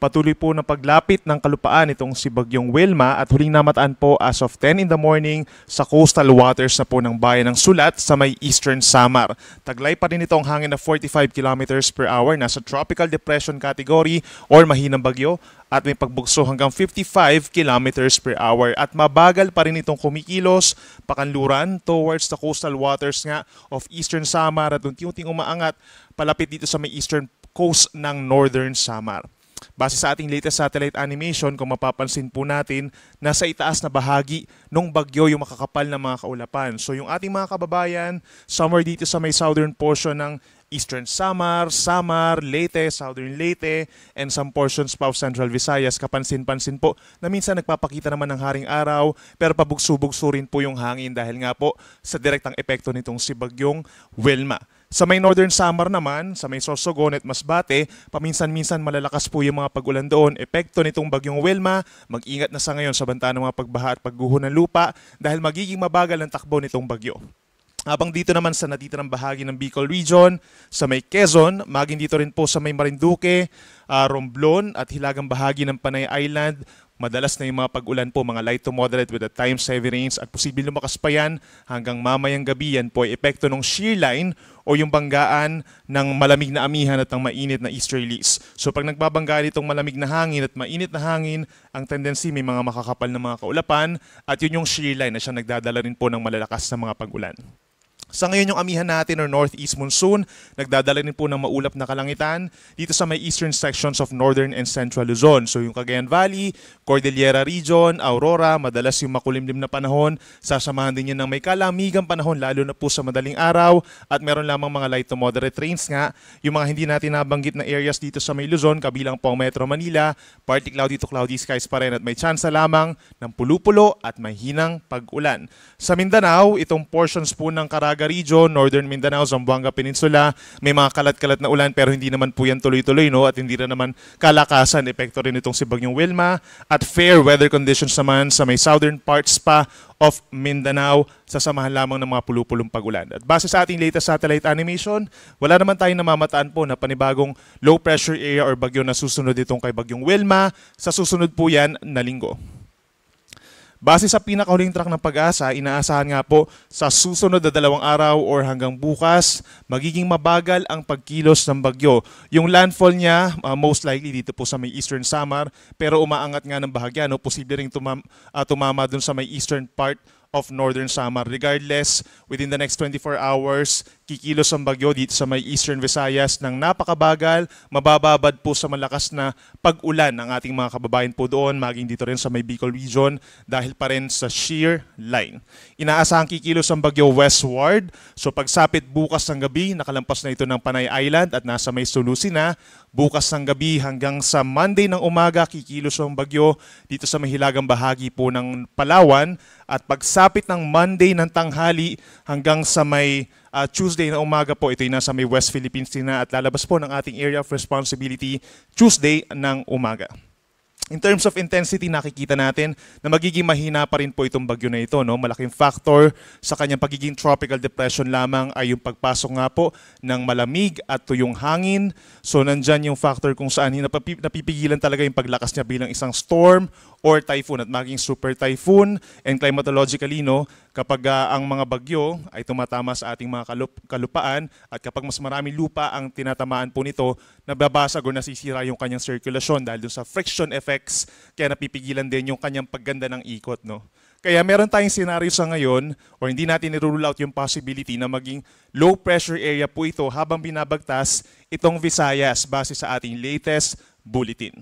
Patuloy po na paglapit ng kalupaan itong si Bagyong Wilma at huling namataan po as of 10 in the morning sa coastal waters na po ng bayan ng Sulat sa may Eastern Samar. Taglay pa rin ito ang hangin na 45 kilometers per hour, nasa tropical depression category or mahinang bagyo at may pagbugso hanggang 55 kilometers per hour at mabagal pa rin itong kumikilos pakanluran towards the coastal waters nga of Eastern Samar at unti-unting umaangat palapit dito sa may eastern coast ng Northern Samar. Base sa ating latest satellite animation, kung mapapansin po natin, nasa itaas na bahagi ng bagyo yung makakapal na mga kaulapan. So yung ating mga kababayan, somewhere dito sa may southern portion ng Eastern Samar, Leyte, Southern Leyte, and some portions pa of Central Visayas, kapansin-pansin po na minsan nagpapakita naman ng haring araw pero pabugso-bugso rin po yung hangin dahil nga po sa direktang epekto nitong si Bagyong Wilma. Sa may Northern Samar naman, sa may Sorsogon at Masbate, paminsan-minsan malalakas po yung mga pag-ulan doon. Epekto nitong Bagyong Wilma, mag-ingat na sa ngayon sa banta ng mga pagbaha at pagguho ng lupa dahil magiging mabagal ang takbo nitong bagyo. Habang dito naman sa natitirang bahagi ng Bicol Region, sa may Quezon, maging dito rin po sa may Marinduque, Romblon at hilagang bahagi ng Panay Island, madalas na yung mga pag-ulan po, mga light to moderate with at times heavy rains at posibleng lumakas pa yan hanggang mamayang gabi. Yan po ay epekto ng shear line o yung banggaan ng malamig na amihan at ng mainit na easterlies. So pag nagbabanggaan itong malamig na hangin at mainit na hangin, ang tendency may mga makakapal na mga kaulapan at yun yung shear line na siya nagdadala rin po ng malalakas na mga pag-ulan. Sa ngayon yung amihan natin or northeast monsoon, nagdadala rin po ng maulap na kalangitan dito sa may eastern sections of northern and central Luzon. So yung Cagayan Valley, Cordillera Region, Aurora, madalas yung makulimlim na panahon. Sasamahan din yan ng may kalamigang panahon lalo na po sa madaling araw at meron lamang mga light to moderate rains nga. Yung mga hindi natin nabanggit na areas dito sa may Luzon, kabilang po ang Metro Manila, partly cloudy to cloudy skies pa rin at may tsansa lamang ng pulupulo at may hinang pag-ulan. Sa Mindanao, itong portions po ng Caraga Region, Northern Mindanao, Zamboanga Peninsula, may mga kalat-kalat na ulan pero hindi naman po yan tuloy-tuloy, no? At hindi rin naman kalakasan, epekto rin itong si Bagyong Wilma at fair weather conditions naman sa may southern parts pa of Mindanao, sasamahan lamang ng mga pulupulong pag-ulan. At base sa ating latest satellite animation, wala naman tayong namamataan po na panibagong low pressure area or bagyo na susunod itong kay Bagyong Wilma. Sa susunod po yan na linggo. Base sa pinakahuling track ng Pag-asa, inaasahan nga po sa susunod na 2 araw or hanggang bukas, magiging mabagal ang pagkilos ng bagyo. Yung landfall niya, most likely dito po sa may Eastern Samar, pero umaangat nga ng bahagya. No? Posible rin tumama dun sa may eastern part of Northern Samar. Regardless, within the next 24 hours, kikilos ang bagyo dito sa may Eastern Visayas ng napakabagal, mabababad po sa malakas na pag-ulan ng ating mga kababayan po doon, maging dito rin sa may Bicol Region dahil pa rin sa shear line. Inaasahang kikilos ang bagyo westward, so pagsapit bukas ng gabi, nakalampas na ito ng Panay Island at nasa may Sulusi na. Bukas ng gabi hanggang sa Monday ng umaga, kikilos ang bagyo dito sa mahilagang bahagi po ng Palawan at pagsapit ng Monday ng tanghali hanggang sa may Tuesday na umaga po, ito yung nasa may West Philippines din na at lalabas po ng ating area of responsibility Tuesday ng umaga. In terms of intensity, nakikita natin na magiging mahina pa rin po itong bagyo na ito. No? Malaking factor sa kanyang pagiging tropical depression lamang ay yung pagpasok nga po ng malamig at tuyong hangin. So nandyan yung factor kung saan napipigilan talaga yung paglakas niya bilang isang storm or typhoon at maging super typhoon. And climatologically, no, kapag ang mga bagyo ay tumatama sa ating mga kalupaan at kapag mas maraming lupa ang tinatamaan po nito, nababasag o nasisira yung kanyang sirkulasyon dahil dun sa friction effects, kaya napipigilan din yung kanyang pagganda ng ikot. No? Kaya meron tayong scenario sa ngayon or hindi natin i-rule out yung possibility na maging low pressure area po ito habang binabagtas itong Visayas base sa ating latest bulletin.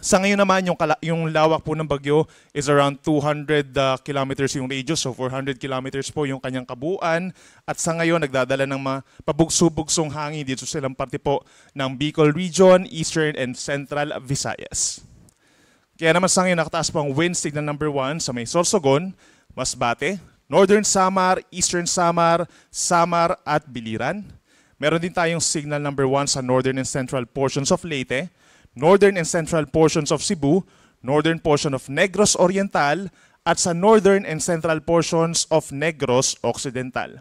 Sa ngayon naman, yung lawak po ng bagyo is around 200 kilometers yung radius, so 400 kilometers po yung kanyang kabuuan. At sa ngayon, nagdadala ng mga pabugso-bugsong hangin dito sa ilang parte po ng Bicol Region, Eastern and Central Visayas. Kaya naman sa ngayon, nakataas po ang wind signal number 1 sa may Sorsogon, Masbate, Northern Samar, Eastern Samar, Samar at Biliran. Meron din tayong signal number 1 sa northern and central portions of Leyte, northern and central portions of Cebu, northern portion of Negros Oriental, at sa northern and central portions of Negros Occidental.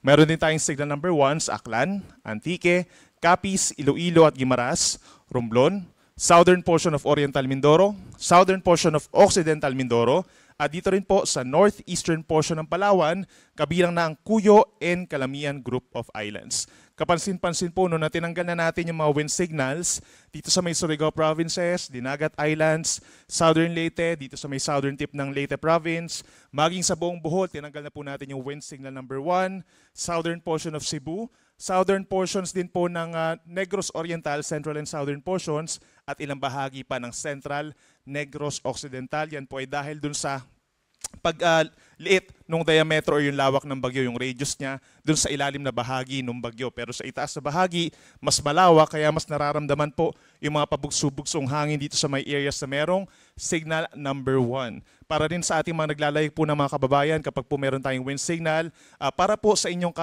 Meron din tayong signal number 1 sa Aklan, Antique, Capiz, Iloilo at Guimaras, Romblon, southern portion of Oriental Mindoro, southern portion of Occidental Mindoro, at dito rin po sa northeastern portion ng Palawan, kabilang na ang Cuyo and Calamian Group of Islands. Kapansin-pansin po no, na tinanggal na natin yung mga wind signals dito sa may Surigao Provinces, Dinagat Islands, Southern Leyte, dito sa may southern tip ng Leyte Province, maging sa buong Bohol, tinanggal na po natin yung wind signal number 1, southern portion of Cebu, southern portions din po ng Negros Oriental, central and southern portions, at ilang bahagi pa ng Central Negros Occidental. Yan po ay dahil dun sa liit nung diameter o yung lawak ng bagyo, yung radius niya dun sa ilalim na bahagi ng bagyo. Pero sa itaas na bahagi, mas malawak, kaya mas nararamdaman po yung mga pabugso-bugsong hangin dito sa may areas na merong signal number 1. Para din sa ating mga naglalayag po ng mga kababayan, kapag po meron tayong wind signal, para po sa inyong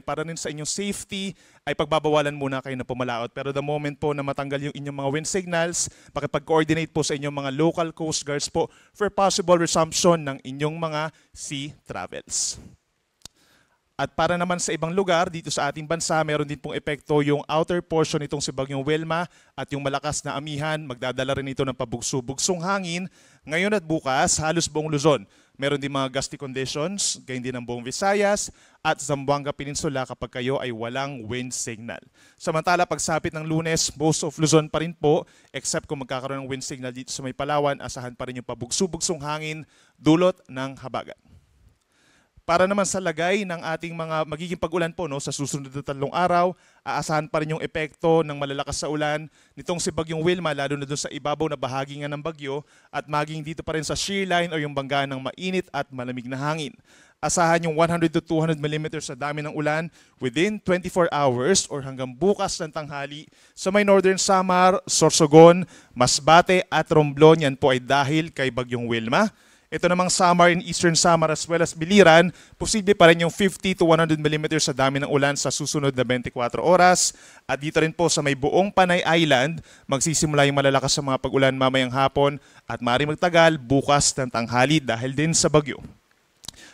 para rin sa inyong safety, ay pagbabawalan muna kayo na pumalaot. Pero the moment po na matanggal yung inyong mga wind signals, pakipag-coordinate po sa inyong mga local coast guards po for possible resumption ng inyong mga sea travels. At para naman sa ibang lugar, dito sa ating bansa, meron din pong epekto yung outer portion itong si Bagyong Wilma at yung malakas na amihan, magdadala rin ito ng pabugso-bugsong hangin. Ngayon at bukas, halos buong Luzon. Meron din mga gusty conditions, gayon din ang buong Visayas at Zamboanga Peninsula kapag kayo ay walang wind signal. Samantala, pagsapit ng Lunes, most of Luzon pa rin po, except kung magkakaroon ng wind signal dito sa may Palawan, asahan pa rin yung pabugso-bugsong hangin dulot ng habagat. Para naman sa lagay ng ating mga magiging pag-ulan po no, sa susunod na 3 araw, aasahan pa rin yung epekto ng malalakas sa ulan nitong si Bagyong Wilma, lalo na doon sa ibabaw na bahagi nga ng bagyo, at maging dito pa rin sa shear line o yung bangga ng mainit at malamig na hangin. Asahan yung 100 to 200 mm sa dami ng ulan within 24 hours or hanggang bukas ng tanghali sa may Northern Samar, Sorsogon, Masbate at Romblon. Yan po ay dahil kay Bagyong Wilma. Ito namang Samar in Eastern Samar as well as Biliran, posible pa rin yung 50 to 100 mm sa dami ng ulan sa susunod na 24 oras. At dito rin po sa may buong Panay Island, magsisimula yung malalakas sa mga pag-ulan mamayang hapon at maaaring magtagal bukas ng tanghali dahil din sa bagyo.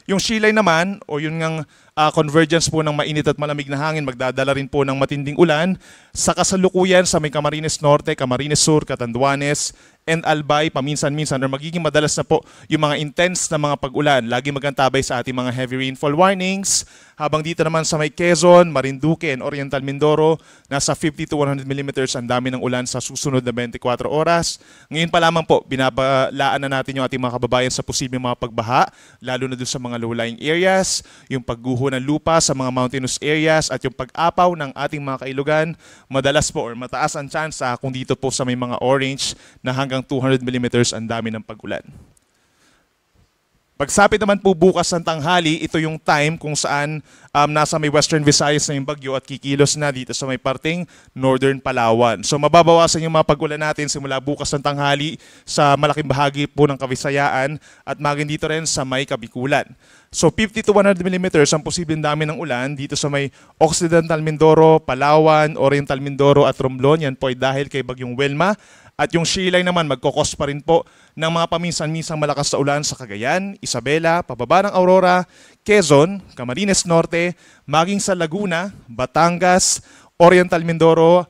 Yung shear line naman, o yung convergence po ng mainit at malamig na hangin, magdadala rin po ng matinding ulan sa kasalukuyan sa may Camarines Norte, Camarines Sur, Catanduanes, and Albay, paminsan-minsan, or magiging madalas na po yung mga intense na mga pag-ulan. Lagi magantabay sa ating mga heavy rainfall warnings. Habang dito naman sa may Quezon, Marinduque, and Oriental Mindoro, nasa 50 to 100 mm ang dami ng ulan sa susunod na 24 oras. Ngayon pa lamang po, binabalaan na natin yung ating mga kababayan sa posibleng mga pagbaha, lalo na doon sa mga low-lying areas, yung pagguho ng lupa sa mga mountainous areas, at yung pag-apaw ng ating mga kailugan. Madalas po or mataas ang tsansa kung dito po sa may mga orange na hanggang 200 mm ang dami ng pag-ulan. Pagsapit naman po bukas ng tanghali, ito yung time kung saan nasa may Western Visayas na yung bagyo at kikilos na dito sa may parting Northern Palawan. So mababawasan yung mga pag-ulan natin simula bukas ng tanghali sa malaking bahagi po ng Kavisayaan at maging dito rin sa may Kabikulan. So 50 to 100 mm ang posibleng dami ng ulan dito sa may Occidental Mindoro, Palawan, Oriental Mindoro at Romblon. Yan po ay dahil kay Bagyong Wilma. At yung shear line naman magkokos pa rin po ng mga paminsan-minsang malakas na ulan sa Cagayan, Isabela, pababa ng Aurora, Quezon, Camarines Norte, maging sa Laguna, Batangas, Oriental Mindoro,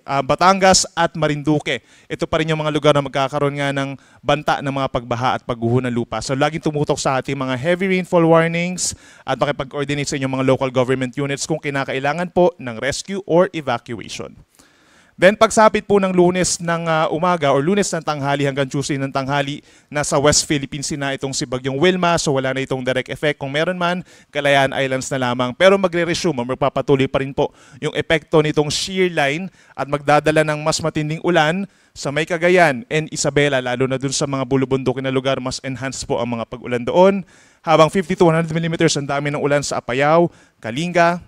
Batangas at Marinduque. Ito pa rin yung mga lugar na magkakaroon nga ng banta ng mga pagbaha at pagguho ng lupa. So laging tumutok sa ating mga heavy rainfall warnings at makipag-coordinate sa inyong mga local government units kung kinakailangan po ng rescue or evacuation. Then pagsapit po ng Lunes ng umaga or Lunes ng tanghali hanggang Tuesday ng tanghali, nasa West Philippines na itong si Bagyong Wilma, so wala na itong direct effect. Kung meron man, Kalayaan Islands na lamang. Pero magre-resume, magpapatuloy pa rin po yung epekto nitong shear line at magdadala ng mas matinding ulan sa may Cagayan and Isabela, lalo na dun sa mga bulubundukin na lugar, mas enhanced po ang mga pag-ulan doon. Habang 50 to 100 mm ang dami ng ulan sa Apayao, Kalinga,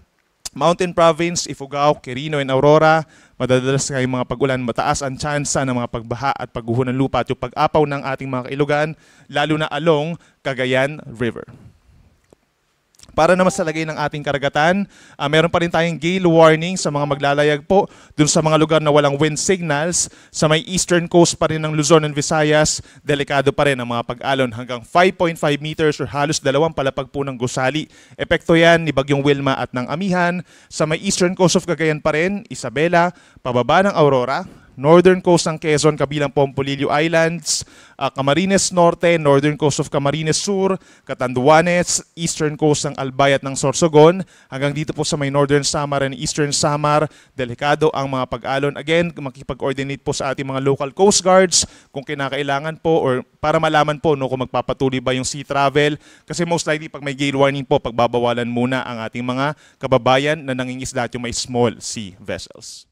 Mountain Province, Ifugao, Quirino, and Aurora, madadalas nga yung mga pag-ulan, mataas ang tsansa ng mga pagbaha at pagguho ng lupa at yung pag-apaw ng ating mga kailugan, lalo na along Cagayan River. Para naman sa lagay ng ating karagatan, meron pa rin tayong gale warning sa mga maglalayag po dun sa mga lugar na walang wind signals. Sa may eastern coast pa rin ng Luzon and Visayas, delikado pa rin ang mga pag-alon hanggang 5.5 meters or halos 2 palapag po ng gusali. Epekto yan ni Bagyong Wilma at ng amihan. Sa may eastern coast of Cagayan pa rin, Isabela, pababa ng Aurora, northern coast ng Quezon kabilang po ang Polillo Islands, Camarines Norte, northern coast of Camarines Sur, Catanduanes, eastern coast ng Albay at ng Sorsogon, hanggang dito po sa may northern Samar and eastern Samar. Delikado ang mga pag-alon. Again, makipag-coordinate po sa ating mga local coast guards kung kinakailangan po or para malaman po no, kung magpapatuloy ba yung sea travel. Kasi most likely pag may gale warning po, pagbabawalan muna ang ating mga kababayan na nangingisda at yung may small sea vessels.